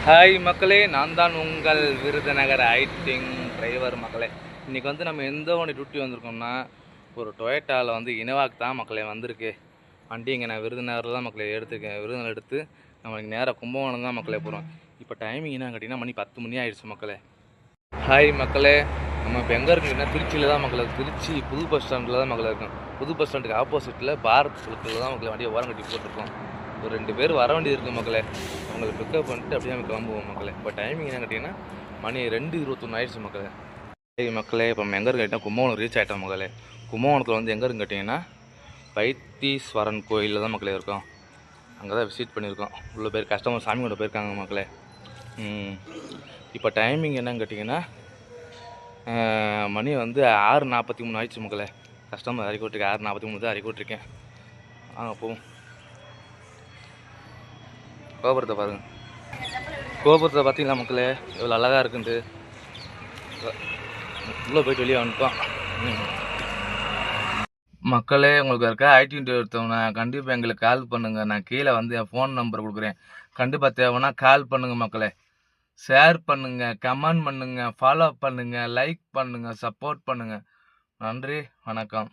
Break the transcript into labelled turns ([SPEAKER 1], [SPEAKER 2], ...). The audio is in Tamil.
[SPEAKER 1] ஹாய் மக்களே, நான் தான் உங்கள் விருதுநகர் ஐட்டிங் டிரைவர் மக்களே. இன்றைக்கி வந்து நம்ம எந்த வண்டி டியூட்டி வந்திருக்கோம்னா, ஒரு டொயேட்டாவில் வந்து இனோவாக்கு தான் மக்களே வந்திருக்கு வண்டி. இங்கே நான் விருதுநகரில் தான் மக்களே எடுத்துருக்கேன். விருதுநகர் எடுத்து நம்ம நேராக கும்பகோணம் தான் மக்களே போகிறோம். இப்போ டைமிங் என்ன கேட்டிங்கன்னா, மணி 10 மணி ஆகிடுச்சு மக்களே. ஹாய் மக்களே, நம்ம இப்போ எங்கே இருக்குன்னா திருச்சியில் தான் மக்களே. திருச்சி புது பஸ் ஸ்டாண்டில் தான் மக்களே இருக்கும். புது பஸ் ஸ்டாண்டுக்கு ஆப்போசிட்டில் பாரத் சில்கில் தான் மக்களே வண்டியை ஓரம் கட்டி போட்டிருக்கோம். ஒரு 2 பேர் வர வேண்டியது இருக்குது மக்களே. அவங்களை பிக்கப் பண்ணிட்டு அப்படியே நம்ம கிளம்புவோம் மக்களே. இப்போ டைமிங் என்ன கேட்டிங்கன்னா, மணி 2:21 ஆயிடுச்சு மக்களே. சரி மக்களே, இப்போ நம்ம எங்கே இருக்கு கேட்டால் கும்பகோணம் ரீச் ஆகிட்டோம் மக்களே. கும்பகோணத்தில் வந்து எங்கே இருக்குன்னு கேட்டிங்கன்னா, வைத்தீஸ்வரன் கோயிலில் தான் மக்களே இருக்கோம். அங்கே தான் விசிட் பண்ணியிருக்கோம். உள்ள பேர் கஸ்டமர் சாமி கொண்டு போயிருக்காங்க மக்களே. இப்போ டைமிங் என்னன்னு கேட்டிங்கன்னா, மணி வந்து 6:43 ஆயிடுச்சு மக்களே. கஸ்டமர் இறக்கி விட்டுருக்கேன். 6:43 தான் இறக்கி விட்டுருக்கேன். வாங்க போவோம். கோபுரத்தை பாருங்கள். கோபுரத்தை பார்த்தீங்களா மக்களே, எவ்வளோ அழகாக இருக்குன்ட்டு. உள்ளே போய்ட்டு வெளியே வந்துட்டோம் மக்களே. உங்களுக்கு இருக்க ஐடி எடுத்தவங்க கண்டிப்பாக எங்களுக்கு கால் பண்ணுங்கள். நான் கீழே வந்து என் ஃபோன் நம்பர் கொடுக்குறேன். கண்டிப்பாக தேவைன்னா கால் பண்ணுங்கள் மக்களே. ஷேர் பண்ணுங்கள், கமெண்ட் பண்ணுங்கள், ஃபாலோ பண்ணுங்கள், லைக் பண்ணுங்கள், சப்போர்ட் பண்ணுங்கள். நன்றி, வணக்கம்.